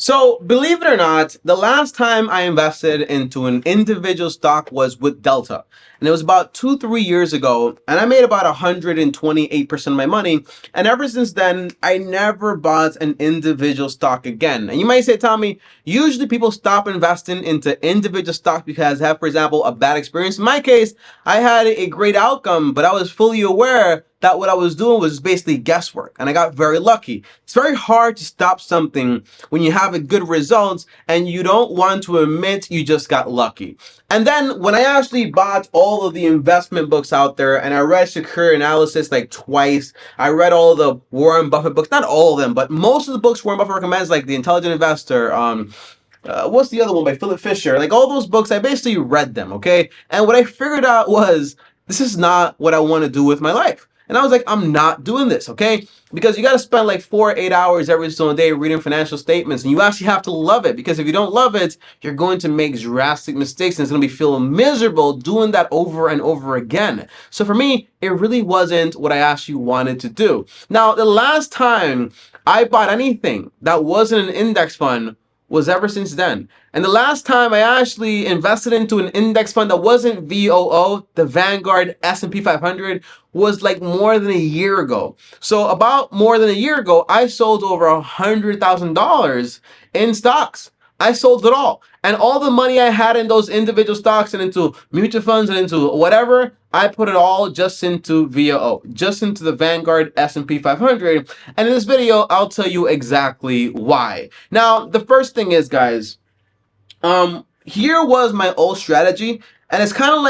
So, believe it or not, the last time I invested into an individual stock was with Delta. And it was about 2-3 years ago. And I made about 128% of my money. And ever since then, I never bought an individual stock again. And you might say, Tommy, usually people stop investing into individual stocks because they have, for example, a bad experience. In my case, I had a great outcome, but I was fully aware that what I was doing was basically guesswork, and I got very lucky. It's very hard to stop something when you have a good results and you don't want to admit you just got lucky. And then when I actually bought all of the investment books out there and I read Secure Analysis like twice, I read all the Warren Buffett books, not all of them, but most of the books Warren Buffett recommends, like The Intelligent Investor, what's the other one by Philip Fisher? Like all those books, I basically read them, okay? And what I figured out was, this is not what I want to do with my life. And I was like, I'm not doing this, okay? Because you got to spend like 4 or 8 hours every single day reading financial statements. And you actually have to love it. Because if you don't love it, you're going to make drastic mistakes. And it's going to be feeling miserable doing that over and over again. So for me, it really wasn't what I actually wanted to do. Now, the last time I bought anything that wasn't an index fund was ever since then. And the last time I actually invested into an index fund that wasn't VOO, the Vanguard S&P 500, was like more than a year ago. So about more than a year ago, I sold over $100,000 in stocks. I sold it all. And all the money I had in those individual stocks and into mutual funds and into whatever, I put it all just into VOO, just into the Vanguard S&P 500. And in this video, I'll tell you exactly why. Now, the first thing is, guys, here was my old strategy. And it's kind of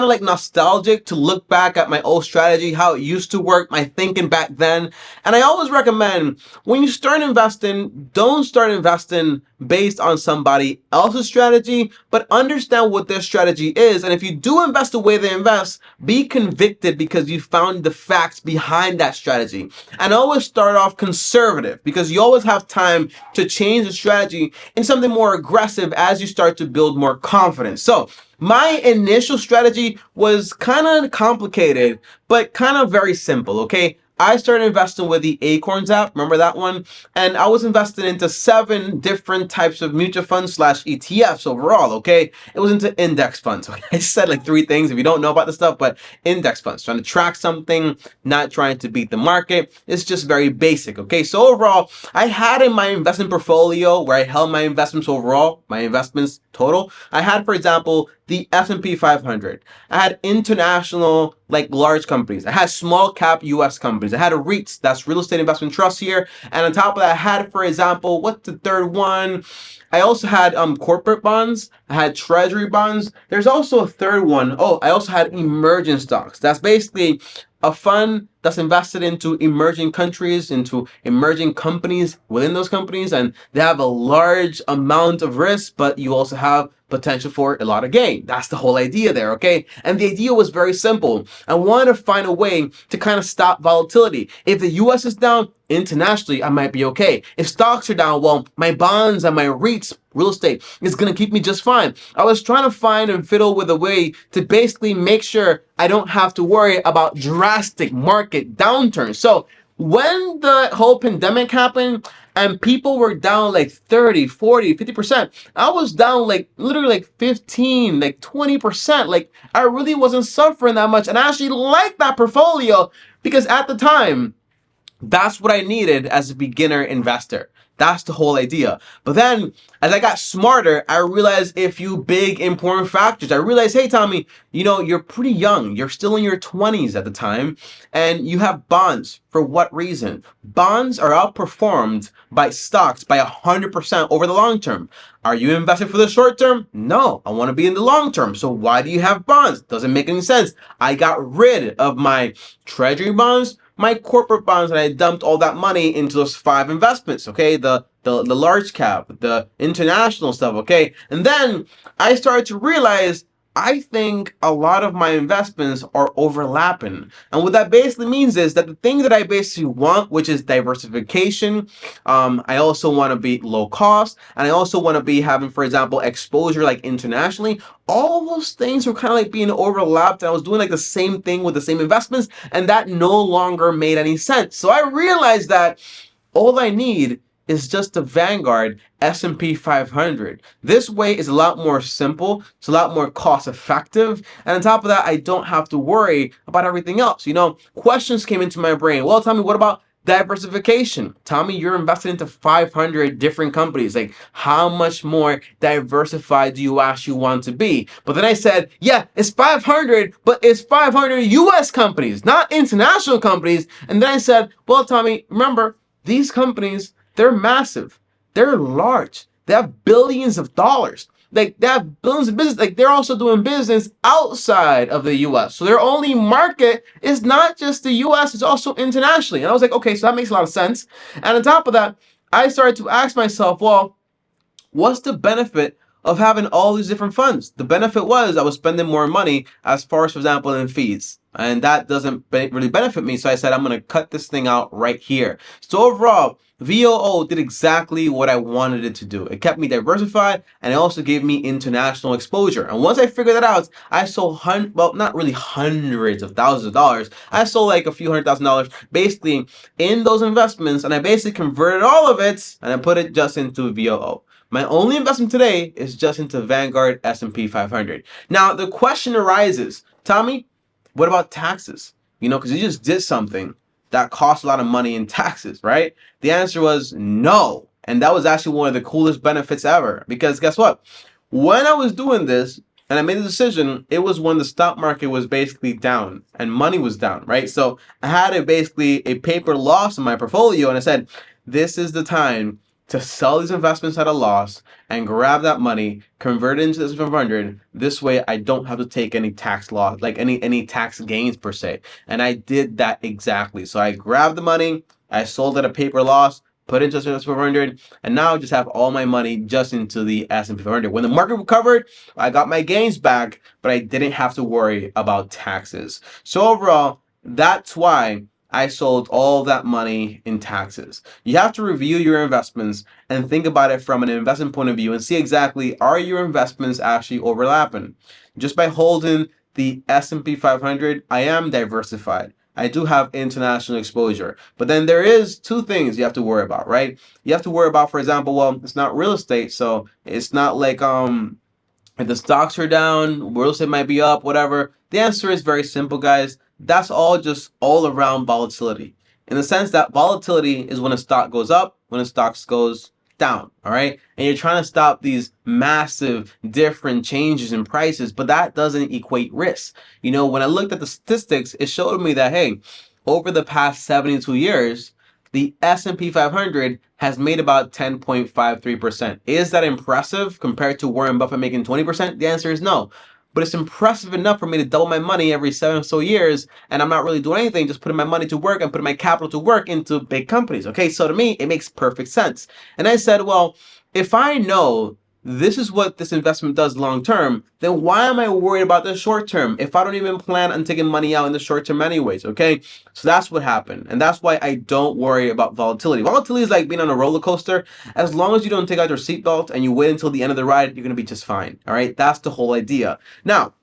like nostalgic to look back at my old strategy, how it used to work, my thinking back then. And I always recommend when you start investing, don't start investing based on somebody else's strategy, but understand what their strategy is. And if you do invest the way they invest, be convicted because you found the facts behind that strategy. And always start off conservative because you always have time to change the strategy in something more aggressive as you start to build more confidence. So my initial strategy was kind of complicated, but kind of very simple, okay? I started investing with the Acorns app, remember that one? And I was invested into 7 different types of mutual funds / ETFs overall, okay? It was into index funds. Okay? I said like 3 things if you don't know about this stuff, but index funds, trying to track something, not trying to beat the market. It's just very basic, okay? So overall, I had in my investment portfolio where I held my investments overall, my investments total, I had, for example, the S&P 500. I had international, like large companies. I had small cap US companies. I had a Reits, that's real estate investment trust here. And on top of that, I had, for example, what's the third one? I also had corporate bonds. I had treasury bonds. There's also a third one. Oh, I also had emerging stocks. That's basically a fund that's invested into emerging countries, into emerging companies within those companies, and they have a large amount of risk, but you also have potential for a lot of gain. That's the whole idea there, okay? And the idea was very simple. I wanted to find a way to kind of stop volatility. If the US is down, internationally, I might be okay. If stocks are down, well, my bonds and my REITs, real estate, is going to keep me just fine. I was trying to find and fiddle with a way to basically make sure I don't have to worry about drastic market downturns. So when the whole pandemic happened and people were down like 30, 40, 50%, I was down like literally like 15, like 20%. Like I really wasn't suffering that much. And I actually liked that portfolio because at the time, that's what I needed as a beginner investor. That's the whole idea. But then, as I got smarter, I realized a few big important factors. I realized, hey, Tommy, you know, you're pretty young. You're still in your 20s at the time, and you have bonds. For what reason? Bonds are outperformed by stocks by 100% over the long term. Are you invested for the short term? No, I want to be in the long term. So why do you have bonds? Doesn't make any sense. I got rid of my treasury bonds, my corporate bonds, and I dumped all that money into those 5 investments, okay? The large cap, the international stuff, okay? And then I started to realize I think a lot of my investments are overlapping. And what that basically means is that the thing that I basically want, which is diversification, I also want to be low cost, and I also want to be having, for example, exposure like internationally. All those things were kind of like being overlapped, and I was doing like the same thing with the same investments, and that no longer made any sense. So I realized that all I need is just the Vanguard S&P 500. This way is a lot more simple, it's a lot more cost effective, and on top of that, I don't have to worry about everything else. Questions came into my brain. Well, tell me, what about diversification? Tommy, you're invested into 500 different companies. Like, how much more diversified do you actually want to be? But then I said, yeah, it's 500, but it's 500 US companies, not international companies. And then I said, well, Tommy, remember, these companies, they're massive. They're large. They have billions of dollars. Like, they have billions of business. Like, they're also doing business outside of the US. So their only market is not just the US, it's also internationally. And I was like, okay, so that makes a lot of sense. And on top of that, I started to ask myself, well, what's the benefit of having all these different funds? The benefit was I was spending more money as far as, for example, in fees. And that doesn't really benefit me. So I said, I'm going to cut this thing out right here. So overall, VOO did exactly what I wanted it to do. It kept me diversified, and it also gave me international exposure. And once I figured that out, I sold well, not really hundreds of thousands of dollars. I sold like a few $100,000 basically in those investments, and I basically converted all of it and I put it just into VOO. My only investment today is just into Vanguard S&P 500. Now, the question arises, Tommy, what about taxes? Because you just did something that cost a lot of money in taxes, right? The answer was no. And that was actually one of the coolest benefits ever. Because guess what? When I was doing this and I made the decision, it was when the stock market was basically down and money was down, right? So I had basically a paper loss in my portfolio, and I said, this is the time to sell these investments at a loss and grab that money, convert it into this 500. This way, I don't have to take any tax loss, like any tax gains per se. And I did that exactly. So I grabbed the money, I sold at a paper loss, put it into this 500, and now I just have all my money just into the S&P 500. When the market recovered, I got my gains back, but I didn't have to worry about taxes. So overall, that's why I sold all that money in taxes. You have to review your investments and think about it from an investment point of view and see exactly, are your investments actually overlapping? Just by holding the S&P 500, I am diversified. I do have international exposure. But then there is two things you have to worry about, right? You have to worry about, for example, well, it's not real estate, so it's not like if the stocks are down, real estate might be up, whatever. The answer is very simple, guys. That's all just all around volatility. In the sense that volatility is when a stock goes up, when a stock goes down, all right? And you're trying to stop these massive different changes in prices, but that doesn't equate risk. When I looked at the statistics, it showed me that, hey, over the past 72 years, the S&P 500 has made about 10.53%. Is that impressive compared to Warren Buffett making 20%? The answer is no. But it's impressive enough for me to double my money every 7 or so years, and I'm not really doing anything, just putting my money to work and putting my capital to work into big companies. Okay, so to me, it makes perfect sense. And I said, well, if I know this is what this investment does long term, then why am I worried about the short term if I don't even plan on taking money out in the short term anyways, okay? So that's what happened. And that's why I don't worry about volatility. Volatility is like being on a roller coaster. As long as you don't take out your seatbelt and you wait until the end of the ride, you're going to be just fine, all right? That's the whole idea. Now,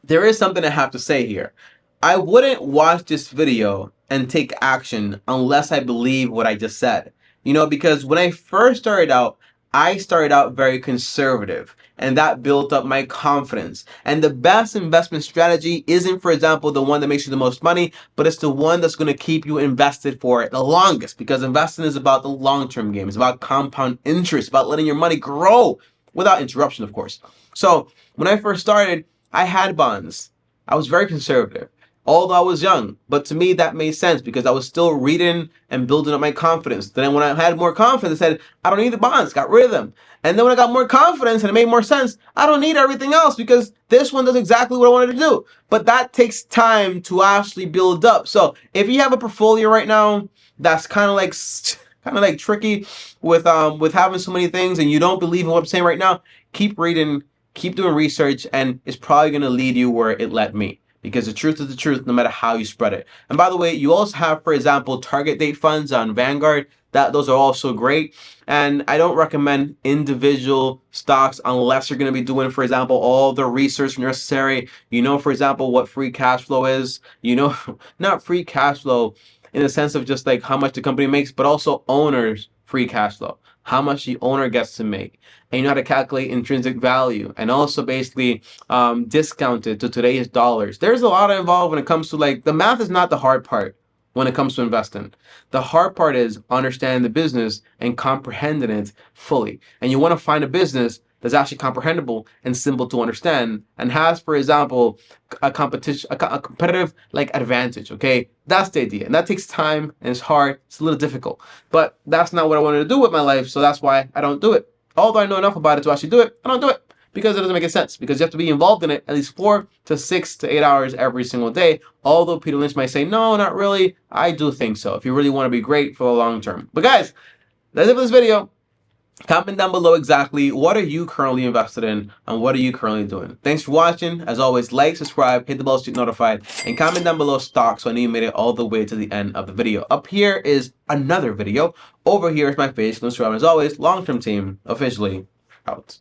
there is something I have to say here. I wouldn't watch this video and take action unless I believe what I just said. Because when I first started out, I started out very conservative, and that built up my confidence. And the best investment strategy isn't, for example, the one that makes you the most money, but it's the one that's going to keep you invested for the longest, because investing is about the long-term game. It's about compound interest, about letting your money grow without interruption, of course. So when I first started, I had bonds. I was very conservative, although I was young. But to me, that made sense because I was still reading and building up my confidence. Then when I had more confidence, I said, I don't need the bonds, got rid of them. And then when I got more confidence and it made more sense, I don't need everything else because this one does exactly what I wanted to do. But that takes time to actually build up. So if you have a portfolio right now that's kind of like tricky with having so many things and you don't believe in what I'm saying right now, keep reading, keep doing research, and it's probably going to lead you where it led me. Because the truth is the truth no matter how you spread it. And by the way, you also have, for example, target date funds on Vanguard. Those are also great. And I don't recommend individual stocks unless you're going to be doing, for example, all the research necessary. For example, what free cash flow is. Not free cash flow in the sense of just like how much the company makes, but also owners free cash flow, how much the owner gets to make, and you know how to calculate intrinsic value, and also basically discount it to today's dollars. There's a lot involved when it comes to, like, the math is not the hard part when it comes to investing. The hard part is understanding the business and comprehending it fully. And you want to find a business that's actually comprehensible and simple to understand and has, for example, a competitive like advantage. Okay, that's the idea, and that takes time and it's hard. It's a little difficult, but that's not what I wanted to do with my life, so that's why I don't do it. Although I know enough about it to actually do it, I don't do it because it doesn't make sense. Because you have to be involved in it at least 4 to 6 to 8 hours every single day. Although Peter Lynch might say, no, not really. I do think so. If you really want to be great for the long term. But guys, that's it for this video. Comment down below exactly what are you currently invested in and what are you currently doing. Thanks for watching. As always, like, subscribe, hit the bell to get notified, and comment down below stock so I know you made it all the way to the end of the video. Up here is another video. Over here is my face. As always, long-term team officially out.